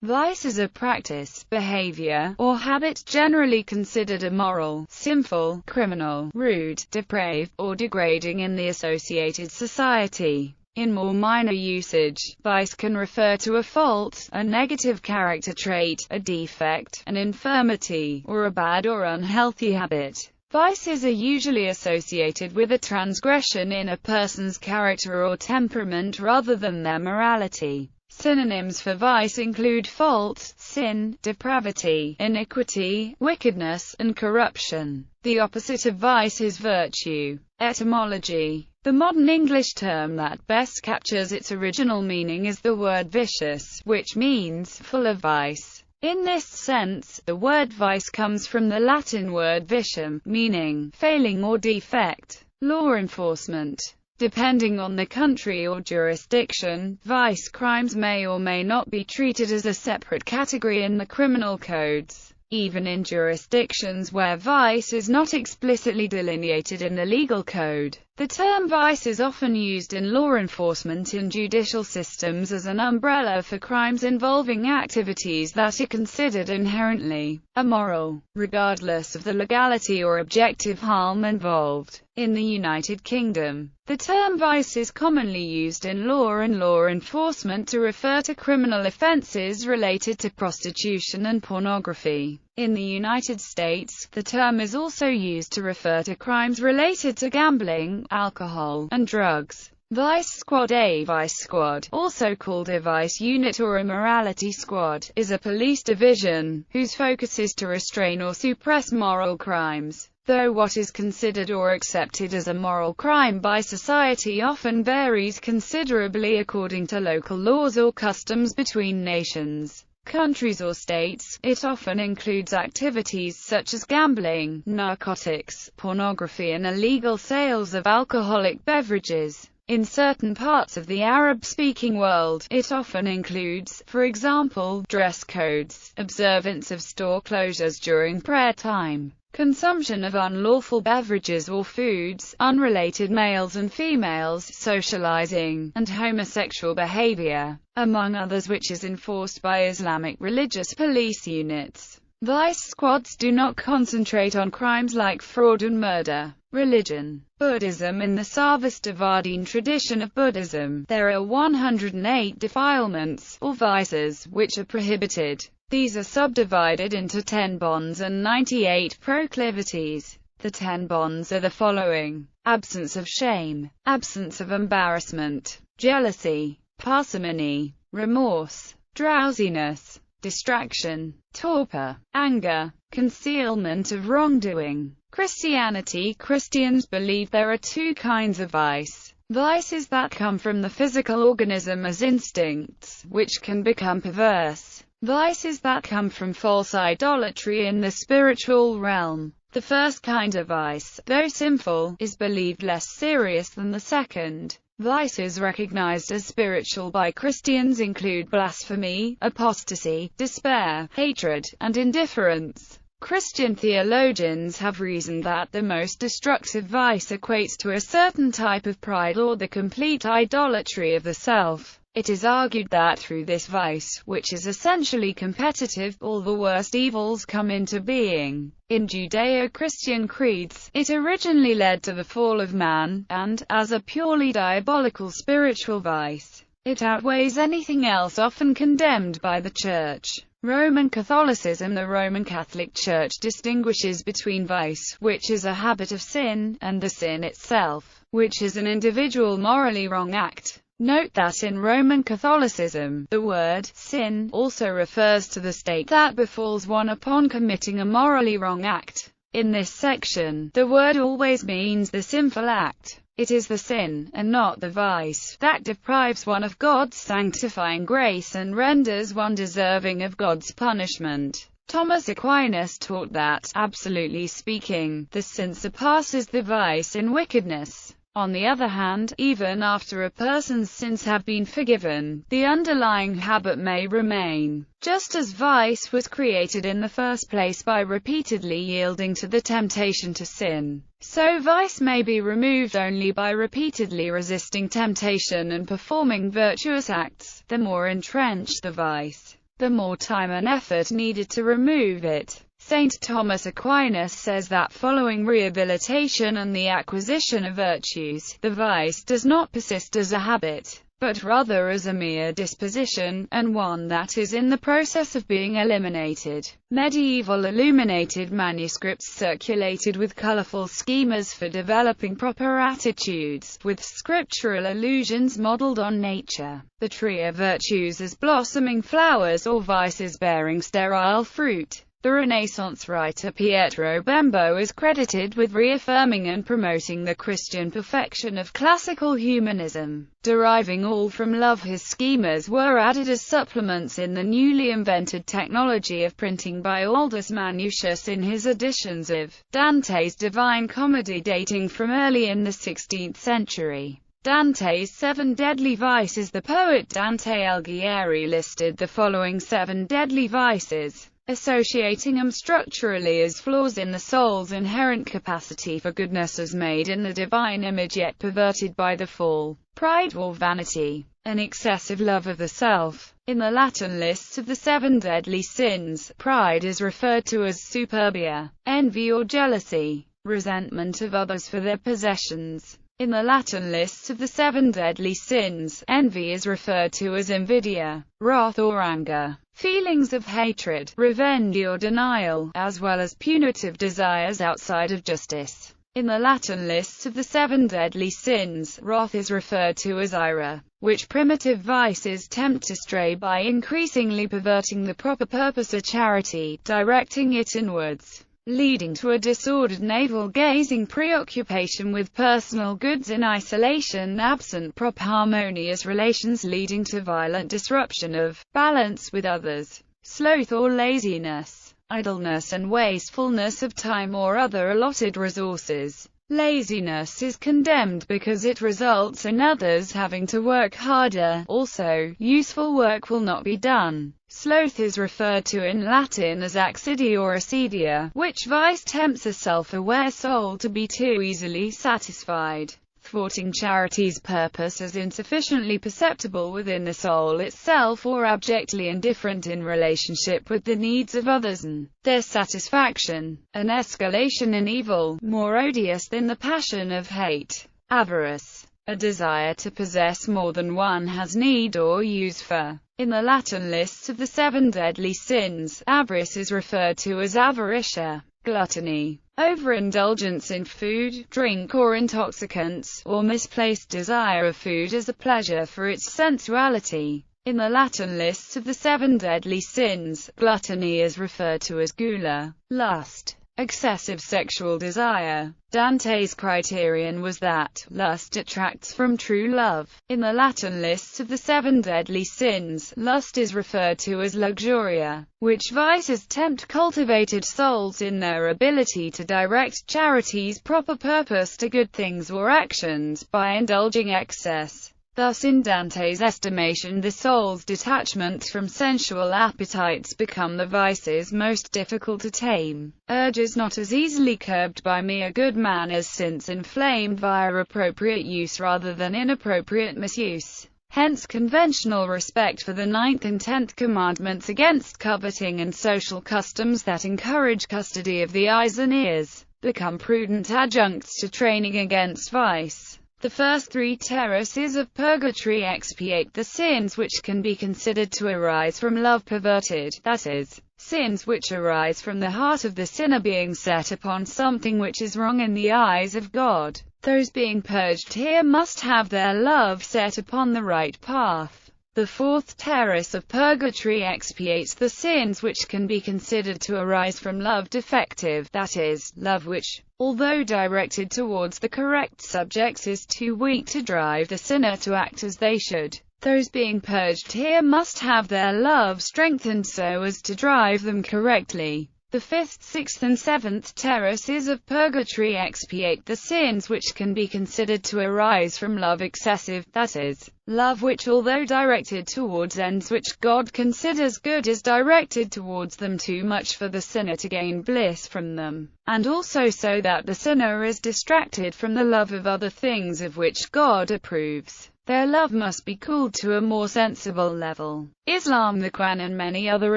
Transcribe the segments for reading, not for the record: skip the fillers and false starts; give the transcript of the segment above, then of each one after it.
Vice is a practice, behavior, or habit generally considered immoral, sinful, criminal, rude, depraved, or degrading in the associated society. In more minor usage, vice can refer to a fault, a negative character trait, a defect, an infirmity, or a bad or unhealthy habit. Vices are usually associated with a transgression in a person's character or temperament rather than their morality. Synonyms for vice include fault, sin, depravity, iniquity, wickedness, and corruption. The opposite of vice is virtue. Etymology. The modern English term that best captures its original meaning is the word vicious, which means full of vice. In this sense, the word vice comes from the Latin word vitium, meaning failing or defect. Law enforcement. Depending on the country or jurisdiction, vice crimes may or may not be treated as a separate category in the criminal codes. Even in jurisdictions where vice is not explicitly delineated in the legal code, the term vice is often used in law enforcement in judicial systems as an umbrella for crimes involving activities that are considered inherently immoral, regardless of the legality or objective harm involved. In the United Kingdom, the term vice is commonly used in law and law enforcement to refer to criminal offences related to prostitution and pornography. In the United States, the term is also used to refer to crimes related to gambling, alcohol, and drugs. Vice Squad. A vice squad, also called a vice unit or a morality squad, is a police division, whose focus is to restrain or suppress moral crimes. Though what is considered or accepted as a moral crime by society often varies considerably according to local laws or customs between nations, countries or states, it often includes activities such as gambling, narcotics, pornography and illegal sales of alcoholic beverages. In certain parts of the Arab-speaking world, it often includes, for example, dress codes, observance of store closures during prayer time, consumption of unlawful beverages or foods, unrelated males and females socializing, and homosexual behavior, among others, which is enforced by Islamic religious police units. Vice squads do not concentrate on crimes like fraud and murder. Religion. Buddhism. In the Sarvastivadin tradition of Buddhism, there are 108 defilements, or vices, which are prohibited. These are subdivided into 10 bonds and 98 proclivities. The 10 bonds are the following: absence of shame, absence of embarrassment, jealousy, parsimony, remorse, drowsiness, distraction, torpor, anger, concealment of wrongdoing. Christianity. Christians believe there are 2 kinds of vice. Vices that come from the physical organism as instincts, which can become perverse. Vices that come from false idolatry in the spiritual realm. The first kind of vice, though sinful, is believed less serious than the second. Vices recognized as spiritual by Christians include blasphemy, apostasy, despair, hatred, and indifference. Christian theologians have reasoned that the most destructive vice equates to a certain type of pride or the complete idolatry of the self. It is argued that through this vice, which is essentially competitive, all the worst evils come into being. In Judeo-Christian creeds, it originally led to the fall of man, and, as a purely diabolical spiritual vice, it outweighs anything else often condemned by the Church. Roman Catholicism. The Roman Catholic Church distinguishes between vice, which is a habit of sin, and the sin itself, which is an individual morally wrong act. Note that in Roman Catholicism, the word sin also refers to the state that befalls one upon committing a morally wrong act. In this section, the word always means the sinful act. It is the sin, and not the vice, that deprives one of God's sanctifying grace and renders one deserving of God's punishment. Thomas Aquinas taught that, absolutely speaking, the sin surpasses the vice in wickedness. On the other hand, even after a person's sins have been forgiven, the underlying habit may remain. Just as vice was created in the first place by repeatedly yielding to the temptation to sin, so vice may be removed only by repeatedly resisting temptation and performing virtuous acts. The more entrenched the vice, the more time and effort needed to remove it. St. Thomas Aquinas says that following rehabilitation and the acquisition of virtues, the vice does not persist as a habit, but rather as a mere disposition, and one that is in the process of being eliminated. Medieval illuminated manuscripts circulated with colorful schemas for developing proper attitudes, with scriptural allusions modeled on nature. The tree of virtues as blossoming flowers or vices bearing sterile fruit. The Renaissance writer Pietro Bembo is credited with reaffirming and promoting the Christian perfection of classical humanism. Deriving all from love, his schemas were added as supplements in the newly invented technology of printing by Aldus Manutius in his editions of Dante's Divine Comedy dating from early in the 16th century. Dante's Seven Deadly Vices. The poet Dante Alighieri listed the following 7 deadly vices, associating them structurally as flaws in the soul's inherent capacity for goodness as made in the divine image yet perverted by the fall: pride or vanity, an excessive love of the self. In the Latin lists of the 7 deadly sins, pride is referred to as superbia, envy or jealousy, resentment of others for their possessions. In the Latin lists of the 7 deadly sins, envy is referred to as invidia, wrath or anger, feelings of hatred, revenge or denial, as well as punitive desires outside of justice. In the Latin lists of the 7 deadly sins, wrath is referred to as ira, which primitive vices tempt to stray by increasingly perverting the proper purpose of charity, directing it inwards, leading to a disordered navel-gazing preoccupation with personal goods in isolation, absent proper harmonious relations, leading to violent disruption of balance with others, sloth or laziness, idleness and wastefulness of time or other allotted resources. Laziness is condemned because it results in others having to work harder. Also, useful work will not be done. Sloth is referred to in Latin as accidia or acedia, which vice tempts a self-aware soul to be too easily satisfied, thwarting charity's purpose as insufficiently perceptible within the soul itself or abjectly indifferent in relationship with the needs of others and their satisfaction, an escalation in evil, more odious than the passion of hate. Avarice, a desire to possess more than one has need or use for. In the Latin lists of the 7 deadly sins, avarice is referred to as avaritia. Gluttony, overindulgence in food, drink or intoxicants, or misplaced desire of food as a pleasure for its sensuality. In the Latin lists of the 7 deadly sins, gluttony is referred to as gula. Lust, excessive sexual desire. Dante's criterion was that lust detracts from true love. In the Latin lists of the 7 deadly sins, lust is referred to as luxuria, which vices tempt cultivated souls in their ability to direct charity's proper purpose to good things or actions by indulging excess. Thus in Dante's estimation the soul's detachment from sensual appetites become the vices most difficult to tame, urges not as easily curbed by mere good manners since inflamed via appropriate use rather than inappropriate misuse. Hence conventional respect for the 9th and 10th commandments against coveting and social customs that encourage custody of the eyes and ears, become prudent adjuncts to training against vice. The first 3 terraces of purgatory expiate the sins which can be considered to arise from love perverted, that is, sins which arise from the heart of the sinner being set upon something which is wrong in the eyes of God. Those being purged here must have their love set upon the right path. The 4th terrace of purgatory expiates the sins which can be considered to arise from love defective, that is, love which, although directed towards the correct subjects, is too weak to drive the sinner to act as they should. Those being purged here must have their love strengthened so as to drive them correctly. The 5th, 6th and 7th terraces of purgatory expiate the sins which can be considered to arise from love excessive, that is, love which although directed towards ends which God considers good is directed towards them too much for the sinner to gain bliss from them, and also so that the sinner is distracted from the love of other things of which God approves. their love must be cooled to a more sensible level. Islam, the Quran and many other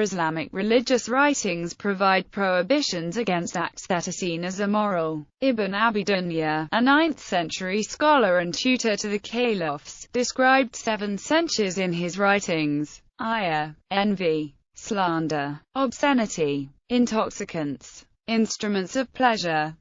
Islamic religious writings provide prohibitions against acts that are seen as immoral. Ibn Abi Dunya, a 9th-century scholar and tutor to the caliphs, described 7 censures in his writings: ire, envy, slander, obscenity, intoxicants, instruments of pleasure,